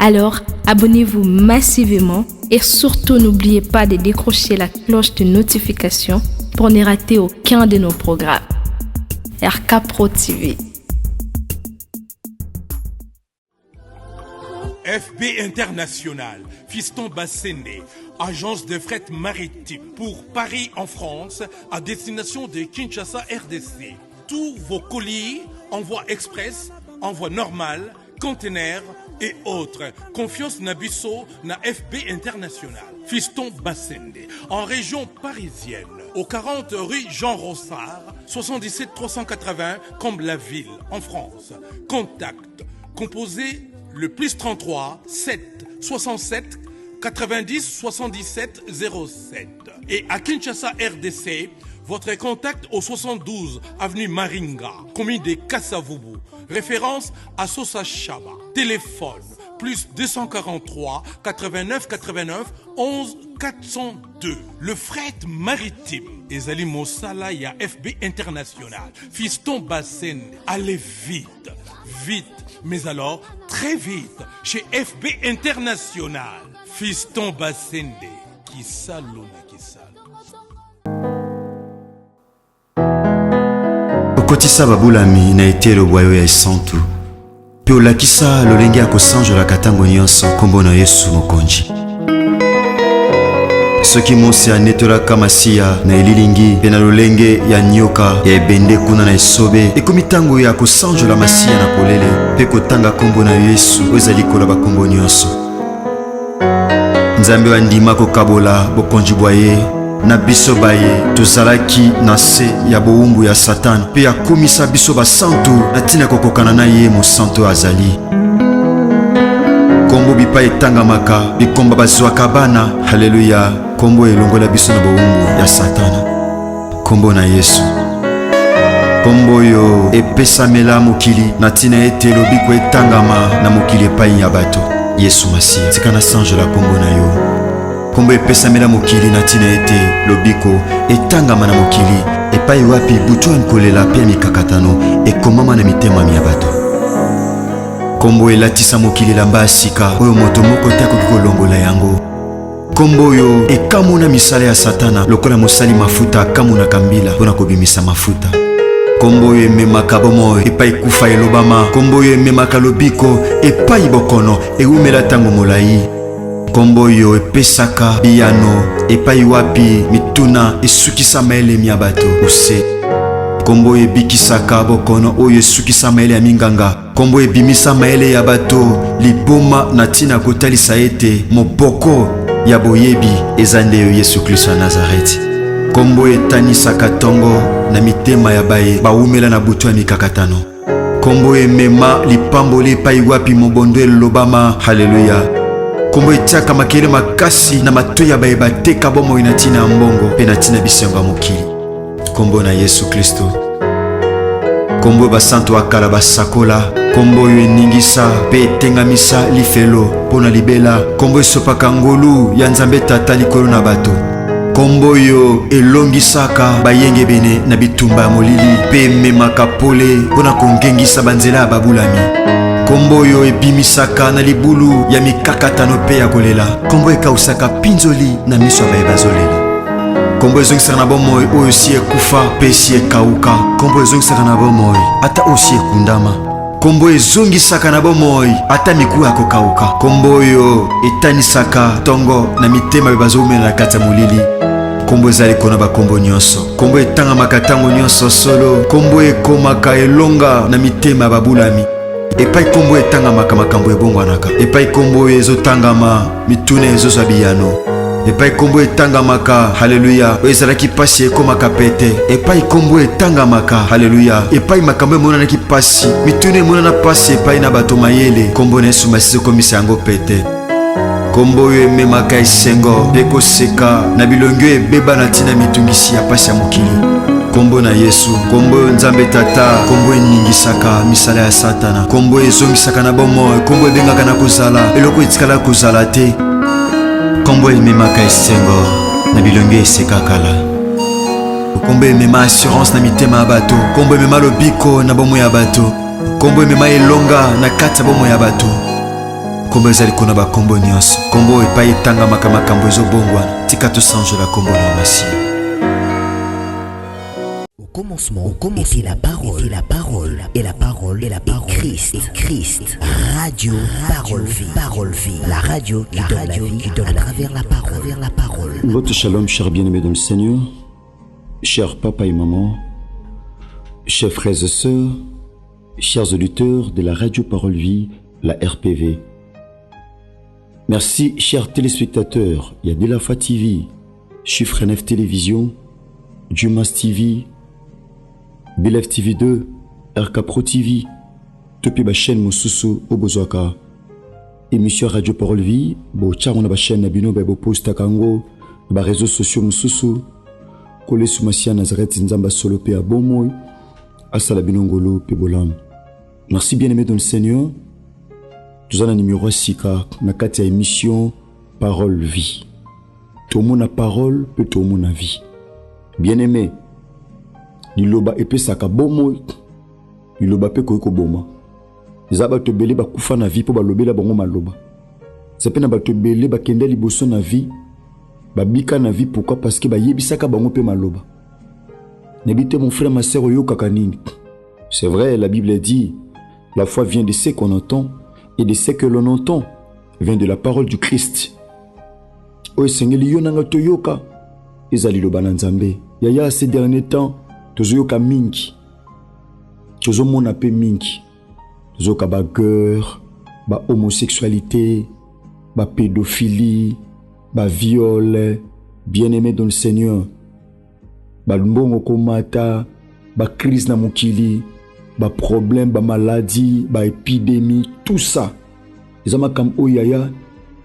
Alors, abonnez-vous massivement et surtout n'oubliez pas de décrocher la cloche de notification pour ne rater aucun de nos programmes. RK Pro TV. FB International, Fiston Bassende, agence de fret maritime pour Paris en France, à destination de Kinshasa RDC. Tous vos colis, envoi express, envoi normal, conteneurs et autres. Confiance Nabisso na FB International. Fiston Bassende, en région parisienne, au 40 rue Jean Rossard, 77 380 Comble-la-Ville, en France. Contact, composé le plus 33 7 67 90 77 07. Et à Kinshasa RDC, votre contact au 72 avenue Maringa, commune de Kassavubu. Référence à Sosa Chaba. Téléphone plus 243 89 89 11 402. Le fret maritime. Ezali Mosala ya FB International. Fiston Bassende. Allez vite, vite, mais alors très vite chez FB International. Fiston Bassende. Qui salona, qui salona. Okotisa babulami na etelo bwayo ya esantu pe olakisa lolenge ya kosanjola tango nyonso kombo na Yesu mokonzi. Soki mosi anetolaka masiya na elilingi pe na lolenge ya nyoka ya ebende kuna na esobe ekomi tango ya kosanjola masiya na polele pe kotanga kombo na Yesu oyo ezali likolo bakombo nyonso. Nzambe wandima kokabola bokonzi bwa ye na biso baye tozalaki na se ya bowumbu ya Satan pe akomisa biso basantu na ntina kokokana na ye mosantu azali. Kombo bipa etangamaka bikomba bazwaka bana. Haleluya. Kombo elongola biso na bowumbu ya Satana. Kombo na Yesu. Kombo yo epesamela mokili na ntina ete lobiko etangama na mokili epai ya bato. Yesu Masiya tika na sanjola kombo na yo. Kombo epesamela mokili na ntina ete lobiko etangama na mokili epai wapi butu nkolela pe mikakatano ekomama na mitema ya bato. Kombo elatisa mokili lamba asika oyo moto moko te akoki kolongola yango. Kombo yo ekamuna misala ya Satana lokola mosali mafuta akamuna kambila mpona kobimisa mafuta. Kombo yo ememaka bomoi epai kufa elobama. Kombo yo ememaka lobiko epai bokono eumela tango molai. Kombo yo epesaka biyano epai wapi mituna esukisa maele ya bato ose. Kombo ebikisaka bokono oyo esukisa maele ya minganga. Kombo ebimisa maele ya bato liboma na ntina kotalisa ete moboko ya boyebi eza nde yo Yesu Kristo ya Nazareti. Kombo etanisaka tongo na mitema ya baye baumela na butu ya mikakatano. Kombo emema lipamboli epai wapi mobondo elobama. Haleluya. Kombo etiaka makele makasi na matoyi ya baye bateka bomoi na ntina ya mbongo pe na ntina bisengo ya mokili. Kombo na Yesu Kristo. Kombo basantu akala basakola. Kombo yo eningisa pe etengamisa lifelo mpona libela. Kombo esopaka ngolu ya Nzambe Tata likolo na bato. Kombo yo elongisaka bayenge bene na bitumba ya molili pe ememaka pole mpona kongengisa banzela ya babulami. Kombo yo ebimisaka na libulu ya mikakatano pe ya kolela. Kombo ekausaka pinzoli na miso ya baye bazolela. Kombo ezongisaka na bomoi oyo si ekufa pe si ekauka. Kombo ezongisaka na bomoi ata osi ekundama. Kombo ezongisaka na bomoi ata miku ya kokauka. Kombo oyo etanisaka tongo na mitema be bazomela na kati ya molili. Kombo ezali kona bakombo nyonso. Kombo etangamaka tango nyonso solo. Kombo ekomaka elonga na mitema ya babulami. Epai kombo etangamaka makambo ebongwanaka. Epai kombo ezotangama mituna ezozwa biyano. Epai kombo etangamaka. Haleluya. Ezalaki pasi ekomaka pete. Epai kombo etangamaka. Haleluya. Epai makambo emonanaki pasi mituna emonana pasi epai na bato mayele. Kombo na Yesu Masiya ekomisa yango pete. Kombo oyo ememaka esengo pe koseka na bilongo ebeba na ntina mitungisi ya pasi ya mokili. Kombo na Yesu. Kombo Nzambe Tata. Kombo eningisaka misala ya Satana. Kombo ezongisaka na bomoi. Kombo ebengaka na kozala eloko etikala kozala te. Kombo ememaka esengo na bilongo eseka kala. Kombo emema assurance na mitema ya bato. Kombo emema lobiko na bomoi ya bato. Kombo emema elonga na kati ya bomoi ya bato. kombo ezali kuna bakombo nyonso kombo epai etangamaka makambo ezobongwana tika tosanjola kombo na masi. Au commencement était la parole, et la parole, et la parole, et la parole, et Christ. Radio, parole vie, la radio qui donne la vie, qui donne à travers la parole. Votre shalom, chers bien-aimés dans le Seigneur, chers papa et maman, chers frères et sœurs, chers auditeurs de la radio Parole Vie, la RPV. Merci, chers téléspectateurs, il y a de la Fa TV, Chiffre 9 Télévision, Jumas TV, Belef TV 2, RK Pro TV, Topi ba chaîne Mosusu Obozwaka, émission Radio Parole Vie, bo tcharona ba chaîne Nabino ba bo posta kango, ba réseaux sociaux Mosusu, Kole Sumasia Nazareth Nzamba Solo pe abomoy, Asala Binongolo pe bolam. Merci bien-aimés dans le Seigneur. Nous avons un numéro 6 na kati ya émission Parole Vie. Tout le monde a parole, peut tout le monde a vie. Bien-aimé, liloba epesaka bomo, liloba pe koyiko boma. Zaba to belé ba kufa na vie po ba lobela bango maloba. Sepena ba to belé ba kende liboso na vie, ba bika na vie pourquoi parce que ba yebisaka bango pe maloba. N'habite mon frère ma sœur yo kakanini. C'est vrai, la Bible dit, la foi vient de ce qu'on entend et de ce que l'on entend vient de la parole du Christ. Oye sengeli yo nanga toyoka ezali loba na Nzambe. Yaya ces derniers temps tozoyoka mingi. Tozomona pe mingi. Tozoyoka ba guerre, ba homosexualité, ba pédophilie, ba viol, bien-aimé dans le Seigneur. Ba mbongo komata, ba crise na mokili, ba problème, ba maladie, ba épidémie, tout ça. Ezama kam oyaya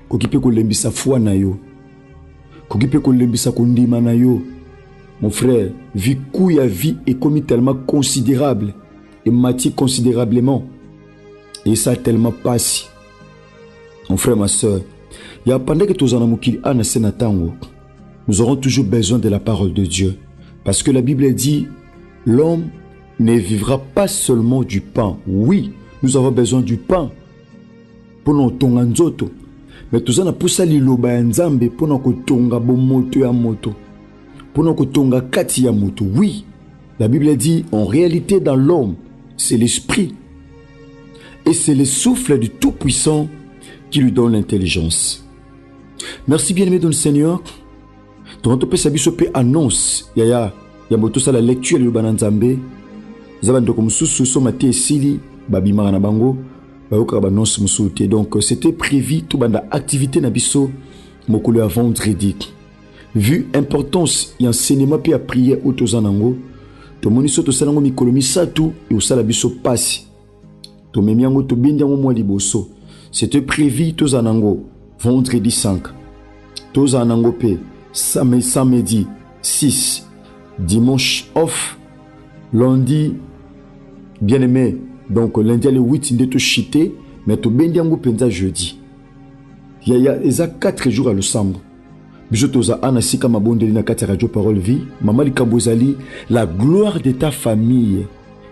kokipe ko lembisa foi na yo. Kokipe ko lembisa kondima na yo. Mon frère, vie kouya vie est commis tellement considérable et matière considérablement. Et ça tellement passe. Mon frère, ma soeur, il y a pendant que tous en amokili ana senatango, nous aurons toujours besoin de la parole de Dieu. Parce que la Bible dit, l'homme ne vivra pas seulement du pain. Oui, nous avons besoin du pain pour nous tonga nzoto. Mais tout ça na poussa liloba ya Nzambe pour nous kotonga bomoto ya moto. Pour nous kotonga kati ya moto. Oui, la Bible dit, en réalité dans l'homme, c'est l'esprit. Et c'est le souffle du Tout-Puissant qui lui donne l'intelligence. Merci bien-aimé dans le Seigneur. Toronto pe sabiso pe annonce. Ya moto sa la lecture ya liloba na Nzambe. Zabando comme sous somate esili babimara na bango bayoka annonce musute. Donc c'était prévu tout banda activité na biso mokolo ya vendredi. Vu importance et enseignement pe a prière autozanango to moniso to salango mikolo misatu et osala biso passe. To memiango to bindango mwa liboso. C'était prévu tozanango vendredi 5. Tozanango pe samedi 6, dimanche off, lundi bien-aimé, donc lundi le 8 de tout chité, mais tout bendiango penza jeudi. Il y a 4 jours à l'ensemble. Bijotoza anasika mabondeli na kati radio Parole Vie, Maman Likambozali, la gloire de ta famille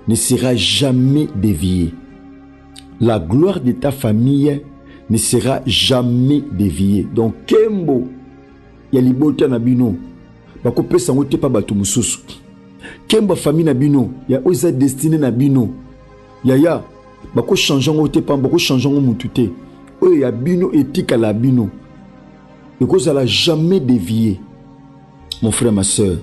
ne sera jamais déviée. La gloire de ta famille ne sera jamais déviée. Donc Kembo ya libota na bino bako pesa ngote pa bato mususu. Kemba famille na bino ya oza destiné na bino. Ya bako changer ngote pa bako changer ngo mutute. Oyo ya bino etika la bino. Et que ça n'a jamais dévié. Mon frère, ma soeur.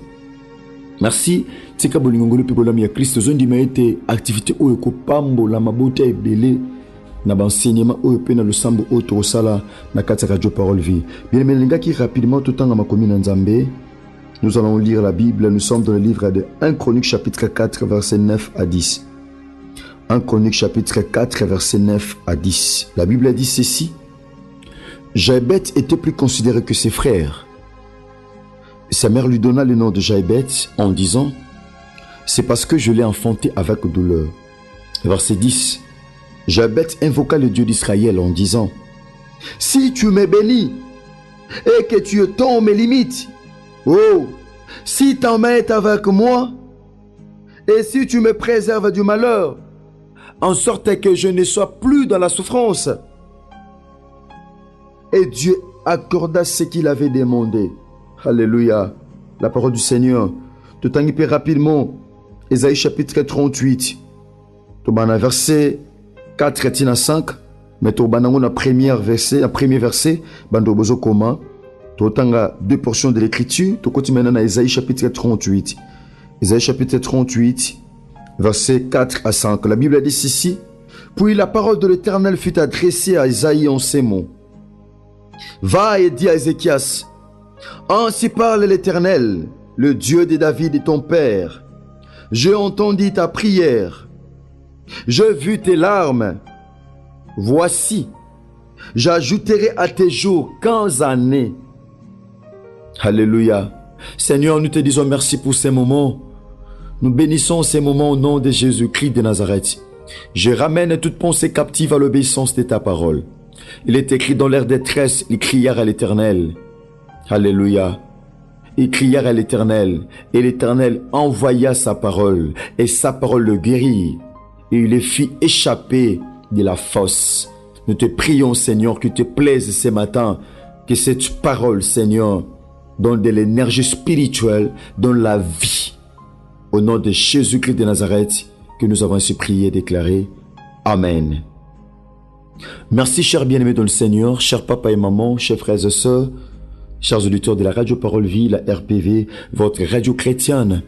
Merci. Tika bolingongolo pe bolami ya Christ zondi ma été activité oyo ko pambo la mabota ebele na enseignement oyo pe na le sambo auto sala na kati radio Parole Vie. Bien melinga qui rapidement tout temps ma commune en Nzambe. Nous allons lire la Bible, nous sommes dans le livre de 1 Chronique chapitre 4 verset 9 à 10. 1 Chronique chapitre 4 verset 9 à 10. La Bible dit ceci. Jaébet était plus considéré que ses frères. Sa mère lui donna le nom de Jaébet en disant « C'est parce que je l'ai enfanté avec douleur. » Verset 10. Jaébet invoqua le Dieu d'Israël en disant « Si tu me bénis et que tu étends mes limites, oh, si ta main est avec moi et si tu me préserves du malheur, en sorte que je ne sois plus dans la souffrance, Et Dieu accorda ce qu'il avait demandé. Alléluia. La parole du Seigneur. Tout en hyper rapidement. Ésaïe chapitre 38. Tout en verset 4 à 5. Mais tout en a premier verset. Bando bozo koma. Tout en deux portions de l'écriture. Tout continue maintenant à Ésaïe chapitre 38. Ésaïe chapitre 38. Verset 4 à 5. La Bible dit ceci. Puis la parole de l'Éternel fut adressée à Ésaïe en ces mots. Va et dis à Ézéchias, ainsi parle l'Éternel, le Dieu de David et ton père. J'ai entendu ta prière, j'ai vu tes larmes. Voici, j'ajouterai à tes jours 15 années. Alléluia. Seigneur, nous te disons merci pour ces moments. Nous bénissons ces moments au nom de Jésus-Christ de Nazareth. Je ramène toute pensée captive à l'obéissance de ta parole. Il est écrit dans leur détresse, ils crièrent à l'Éternel. Alléluia. Ils crièrent à l'Éternel, et l'Éternel envoya sa parole, et sa parole le guérit, et il les fit échapper de la fosse. Nous te prions, Seigneur, qu'il te plaise ce matin, que cette parole, Seigneur, donne de l'énergie spirituelle, donne la vie. Au nom de Jésus-Christ de Nazareth, que nous avons ainsi prié et déclaré. Amen. Merci, chers bien-aimés dans le Seigneur, chers papa et maman, chers frères et sœurs, chers auditeurs de la Radio Parole Vie, la RPV, votre radio chrétienne.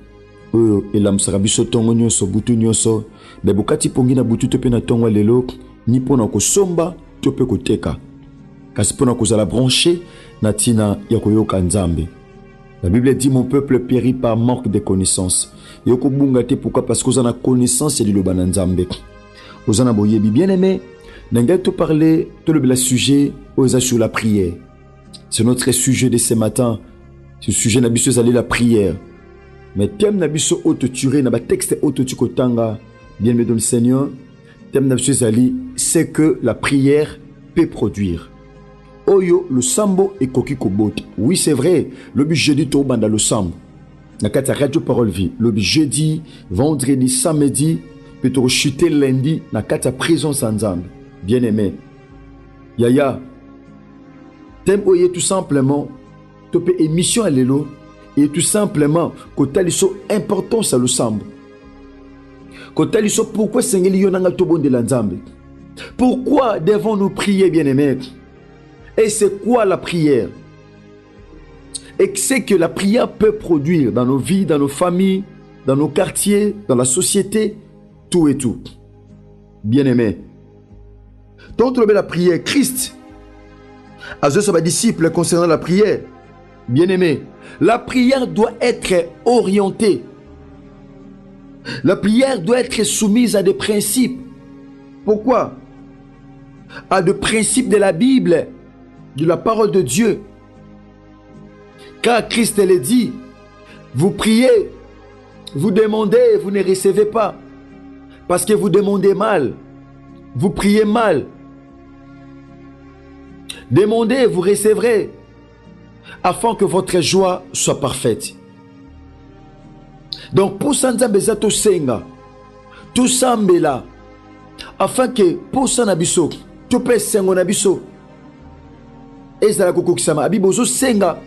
Et l'âme sera biso tongo nyonso, butu nyonso. Mais bukati pongi na butu tope na tongo lelo, ni pona ko somba, tope ko teka. Kasi pona ko zala branché, na tina ya koyoka nzambe. La Bible dit, mon peuple périt par manque de connaissance. Yoko bunga te pourquoi? Parce que vous en avez connaissance et du loba nzambe. Vous en avez boyebi bien-aimé. N'engaye te parler, te le sujet, osa sur la prière. C'est notre sujet de ce matin. Ce sujet n'abisso aller la prière. Mais thème n'abisso auto-turé, n'a pas texte auto-tukotanga. Bien-aimé dans le Seigneur, thème n'abisso aller, c'est que la prière peut produire. Oyo, le sambo et koki kobot. Oui, c'est vrai. Le jeudi, to banda le sambo. Na kata Radio Parole Vie. Le jeudi, vendredi, samedi, peut te chuter lundi, na kata présence ensemble. Bien-aimé. Yaya. Thème oye tout simplement. Tope émission à l'élo. Et tout simplement, kota liso importance à le sambo. Kota liso pourquoi sengeli yonanga tobon de l'ensemble. Pourquoi devons-nous prier, bien-aimé? Et c'est quoi la prière? Et c'est que la prière peut produire dans nos vies, dans nos familles, dans nos quartiers, dans la société, tout et tout. Bien-aimé. Donc, la prière, Christ a dit ses disciples concernant la prière. Bien-aimé, la prière doit être orientée. La prière doit être soumise à des principes. Pourquoi? À des principes de la Bible, de la parole de Dieu. Car Christ l'a dit, vous priez, vous demandez, vous ne recevez pas. Parce que vous demandez mal. Vous priez mal. Demandez, vous recevrez. Afin que votre joie soit parfaite. Donc, pour Sanzambe Zato Senga, tout Sambela, afin que pour Sanabiso, tout peut Sengo Nabiso, ezala kokokisama abibozo senga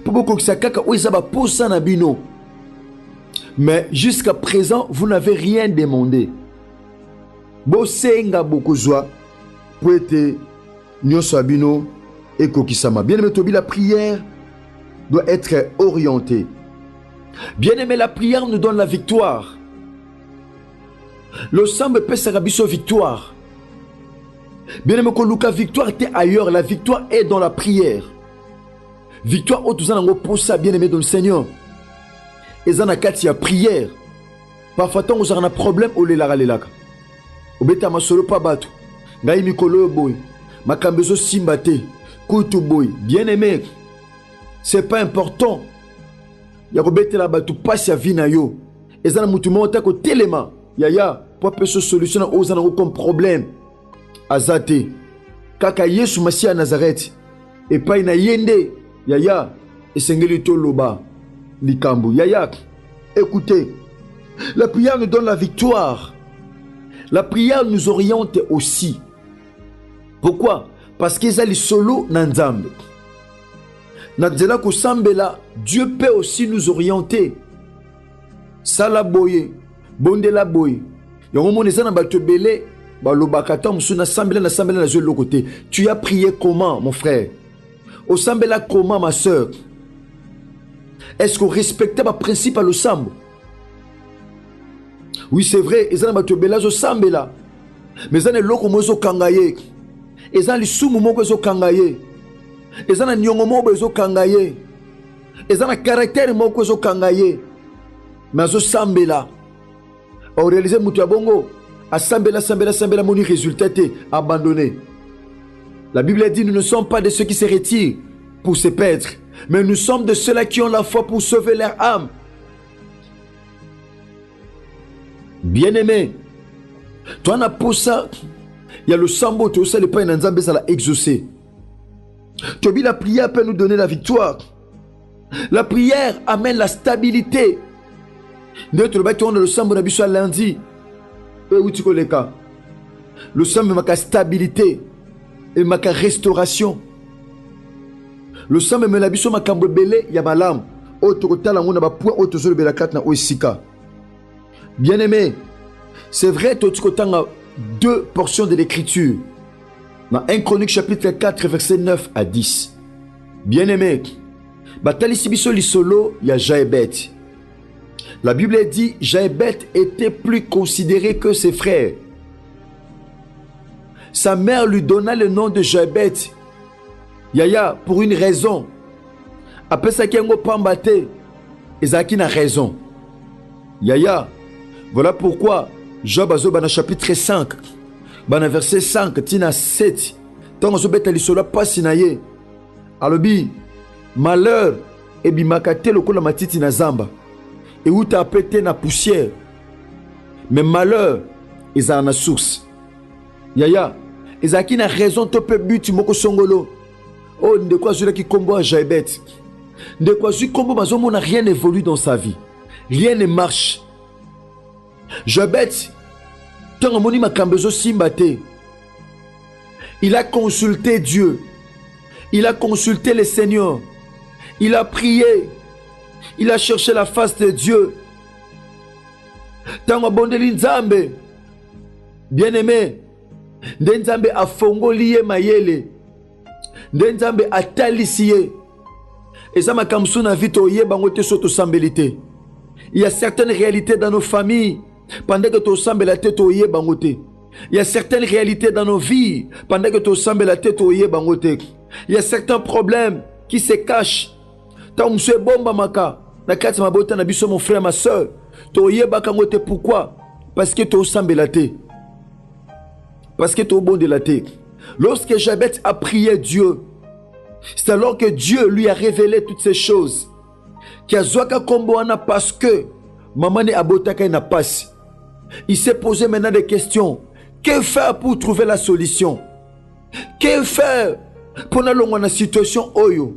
pour kokokisa kaka oizaba posa na bino. Mais jusqu'à présent vous n'avez rien demandé. Bo senga bokozwa pour être nyoso abino et kokisama. Bien aimé tobi, la prière doit être orientée. Bien aimé, la prière nous donne la victoire. Le sambe peut sarabiso victoire. Bien aimé, que Luka victoire était ailleurs, la victoire est dans la prière. Victoire au tout en pour ça, bien aimé dans le Seigneur. Et ça n'a qu'à la prière. Parfois, on a un problème au lélaralelaka. Au bêta ma solo pas battu. Gaï mikolo boy. Ma kambezo simbate. Koutou boy. Bien aimé, c'est pas important. Ya ko bêta la battu passe ya vie na yo. Et ça n'a moutou monta ko téléma. Yaya, pour peu ce solution aux en comme problème. Azate kaka Yesu Masia Nazareth et pas ina yende yaya esengeli to loba likambu yaya. Écoutez, la prière nous donne la victoire. La prière nous oriente aussi. Pourquoi? parce qu'ils ont solo na nzambe. Nadzela ko sambela, Dieu peut aussi nous orienter. Sala boye, bondela boye. Yongo moneza na bato belé, ba lobakata musuna sambela na zo le côté. Tu as prié comment, mon frère? Au sambela comment, ma soeur? Est-ce qu'on respectait ma principe à l'osambo? Oui, c'est vrai, ils ont bato belé zo sambela. Mais ils ont loko mozo kangaye. Ils ont li sumu moko zo kangaye. Ils ont un nyongo moko zo kangaye. Ils ont un caractère moko zo kangaye. Mais zo sambela. On réalise mutu bongo. A sambela moni résultat abandonné. La Bible dit nous ne sommes pas de ceux qui se retirent pour se perdre, mais nous sommes de ceux-là qui ont la foi pour sauver leur âme. Bien-aimé, toi n'a pas ça. Il y a le sambo, tu sais, le pain d'Anzambé, ça l'a exaucé. Tobi, la prière peut nous donner la victoire. La prière amène la stabilité. Le sambo n'a pas lundi. Le sambo n'a pas stabilité et ma restauration. Le sambo n'a pas kambo belé, il y a ma lame. Bien aimé, c'est vrai, tu as deux portions de l'écriture. Dans 1 Chronique chapitre 4 verset 9 à 10. Bien aimé, Batali Sibiso Lisolo, il y a Jaébet. La Bible dit Jaébet était plus considéré que ses frères. Sa mère lui donna le nom de Jaébet. Yaya, pour une raison. Après ça, Kengo Pambate, Ezaki n'a raison. Yaya, voilà pourquoi Job Azo dans chapitre 5, dans verset 5, tina 7, tant que beta lisola pasinaye, alobi malheur et bimakate lokola matiti na zamba, et où t'as pété na poussière, mais malheur ils ont na source. Yaya, Ezaki n'a raison to pe but moko songolo. Oh, de quoi je qui combo à Jaébet, de quoi je combo mazomo n'a rien évolué dans sa vie, rien ne marche. Jaébet, il a consulté Dieu, il a consulté le Seigneur, il a prié, il a cherché la face de Dieu. Bien aimé, Nzambe a fongolié mayele, Nzambe a talissié, et ça m'a kamsuna vite oye bangote soto sambelité. Il y a certaines réalités dans nos familles. Pendant que tu sembles la tête au yé bangote. Il y a certaines réalités dans nos vies. Pendant que tu sembles la tête au yé bangote. Il y a certains problèmes qui se cachent. Tant que bomba maka. Na kati mabota na biso mon frère ma soeur. Tu yé bakangote pourquoi? Parce que tu sembles la tête. Parce que tu es bon de la tête. Lorsque Jaébet a prié Dieu, c'est alors que Dieu lui a révélé toutes ces choses. Kiazwaka komboana parce que maman ne abotaka na passe. Il s'est posé maintenant des questions. Que faire pour trouver la solution? Que faire pour nous dans la situation oyo?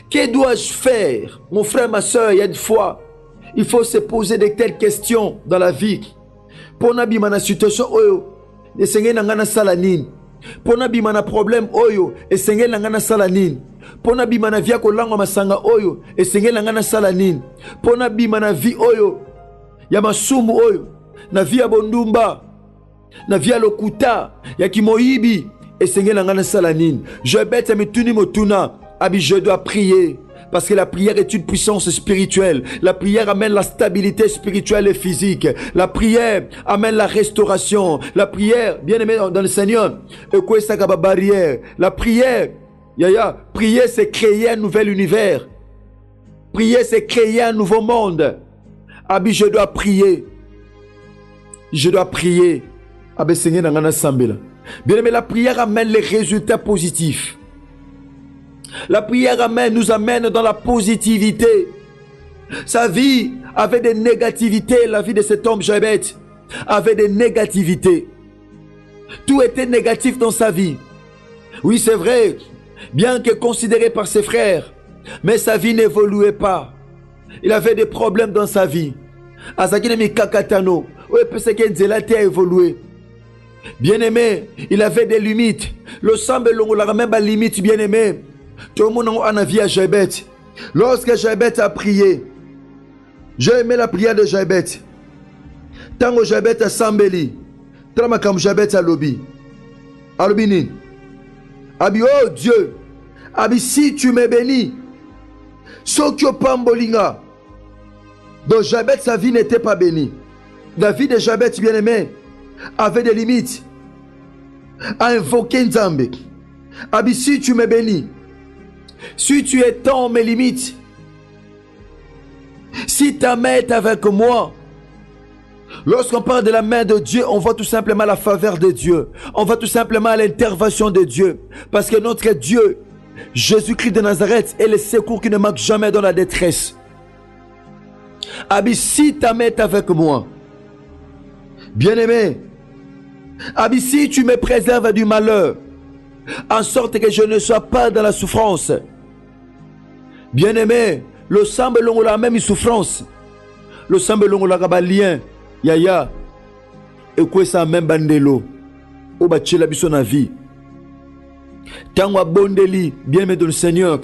Que dois-je faire? Mon frère, ma soeur, il y a une fois, il faut se poser de telles questions dans la vie. Pour nous dans la situation oyo, essayez d'angana salanine. Pour nous dans le problème oyo, essayez d'angana salanine. Pour nous dans la vie kolangwa masanga oyo, essayez d'angana salanine. Pour nous dans la vie oyo, ya masumu oyo. Na via bondumba, na via lokuta, ya kimoibi, et seigneur nangana salanine. Je bête me tuni motuna, abi je dois prier. Parce que la prière est une puissance spirituelle. La prière amène la stabilité spirituelle et physique. La prière amène la restauration. La prière, bien aimé dans le Seigneur, barrière. La prière, prier c'est créer un nouvel univers. Prier c'est créer un nouveau monde. Abi je dois prier. Je dois prier. Bien aimé, la prière amène les résultats positifs. La prière nous amène dans la positivité. Sa vie avait des négativités. La vie de cet homme Jaébet avait des négativités. Tout était négatif dans sa vie. Oui, c'est vrai. Bien que considéré par ses frères, mais sa vie n'évoluait pas. Il avait des problèmes dans sa vie. Azakine mi kakatano. Oui, parce que Nzela a évolué. Bien-aimé, il avait des limites. Le sang a même des limites, bien-aimé. Tout le monde a vu à Jabet. Lorsque Jabet a prié, j'ai aimé la prière de Jabet. Tant que Jabet a sambeli, tant que Jabet a lobby. Albini. Abi, oh Dieu. Abi, si tu me bénis, Sokyo Pambolinga. Donc Jabet, sa vie n'était pas bénie. La vie de Jabet, bien-aimé, avait des limites. A invoqué Nzambe. Abi, si tu me bénis, si tu étends mes limites, si ta main est avec moi. Lorsqu'on parle de la main de Dieu, on voit tout simplement la faveur de Dieu. On voit tout simplement l'intervention de Dieu. Parce que notre Dieu, Jésus-Christ de Nazareth, est le secours qui ne manque jamais dans la détresse. Abi, si ta main est avec moi, bien-aimé, Abi, si tu me préserves du malheur, en sorte que je ne sois pas dans la souffrance. Bien-aimé, le sang belongo la même souffrance. Le sang belongo la lien. Yaya. Et quoi ça même bandelo. Au bâti la biso na vie. Tangwa bondeli, bien-aimé de le Seigneur.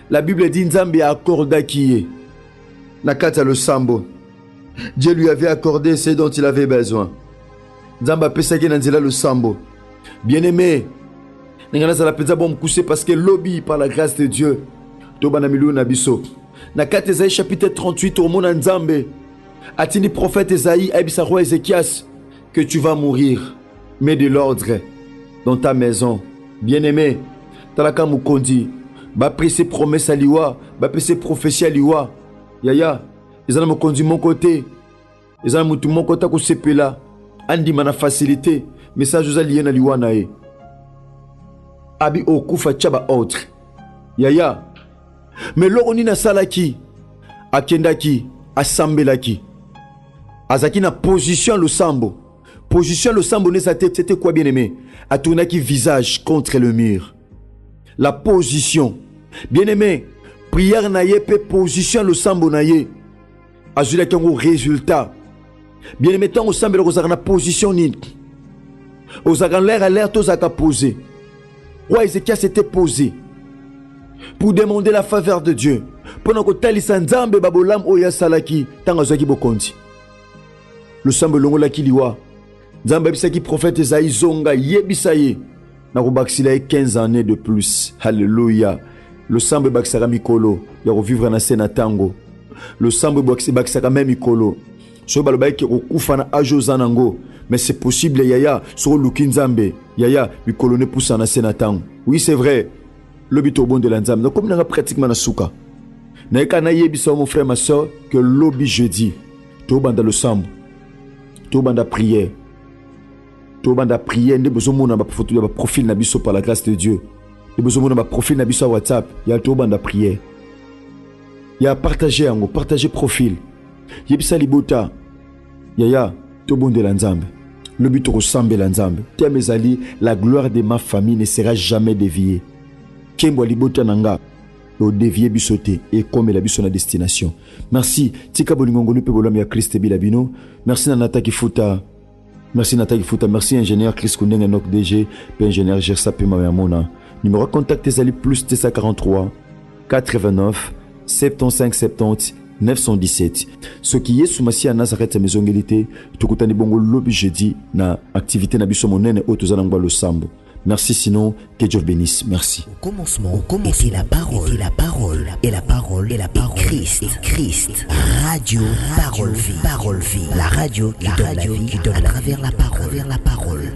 La Bible dit Nzambe a accordé qui est. Nakata le sambo. Dieu lui avait accordé ce dont il avait besoin. Nzambe a pesaki nanzela le sambo. Bien-aimé. Parce que lobby par la grâce de Dieu. Tobanamilu nabiso. Nakata Esaïe chapitre 38 au monde Nzambe. Atini prophète Esaïe Abisa roi Ézéchias que tu vas mourir. Mets de l'ordre dans ta maison. Bien-aimé. Talaka mukondi. Ba presse promesse à liwa. Ba presse prophétie à liwa. Yaya. Ils ont mukondi mon côté. Ils ont mutu mon côté ko sepela. Andi mana facilité. Message aux alliés na liwa nae. Abi okufa chaba autre. Yaya. Mais l'oroni na salaki. Akendaki. Asambelaki. Azaki na position le sambo. Position le sambo ne c'était quoi bien aimé? Atunaki visage contre le mur. La position. Bien aimé. Prière na ye pe position le sambo na ye. Azula kango résultat. Bien aimé tant au sambo na position ni. Ozagan l'air à l'air tozaka posé. Roi Ézéchias s'était posé pour demander la faveur de Dieu. Pendant que Talisa Nzambe babolam oya salaki tanga zaki bokonti. Le sambe longo la kiliwa. Nzambe bisaki prophète Esaïe zonga yebisaye. Na kobaksila 15 années de plus. Alléluia. Le sambe baksara mikolo ya revivre na sena tango. Le sambe baksara même mikolo. So baloba ki okufa na ajoza nango. Mais c'est possible yaya sur lukinzambe. Yaya mikolo ne poussa na sena tango. Oui, c'est vrai. Le bito bon de l'anzambe. Donc comme na pratiquement na souka. Na ekana yebisa mon frère ma soeur que lobby jeudi. To banda le sambo. To banda prière. To banda prière ne besoin mona ba photo ba profil na biso par la grâce de Dieu. Ne besoin mona ba profil na biso WhatsApp. Ya to banda prière. Ya partager ango, partager profil. Yebisa libota. Yaya to bon de l'anzambe. Le but ressemble l'anzambe. Tia mes alliés, la gloire de ma famille ne sera jamais déviée. Kembo libota nanga. Au dévier bisoté et comme la biso na destination. Merci. Tika bolingongolu pe bolam ya Christ bilabino. Merci Nanata Kifuta. Merci Nata Kifuta. Merci ingénieur Chris Kundeng Nok DG. Pe ingénieur Gersa Pema Yamona. Numéro contact tes plus 243 89 75 70 917. Ce qui est sous Massia Nazareth à maison égalité. Tukutani bongo lobby jeudi na activité na biso monene otozanangba lo sambo. Merci, sinon que Dieu bénisse. Merci. Au commencement était la parole, et la parole, Christ. Radio, parole vie, la radio qui donne la vie à travers la parole.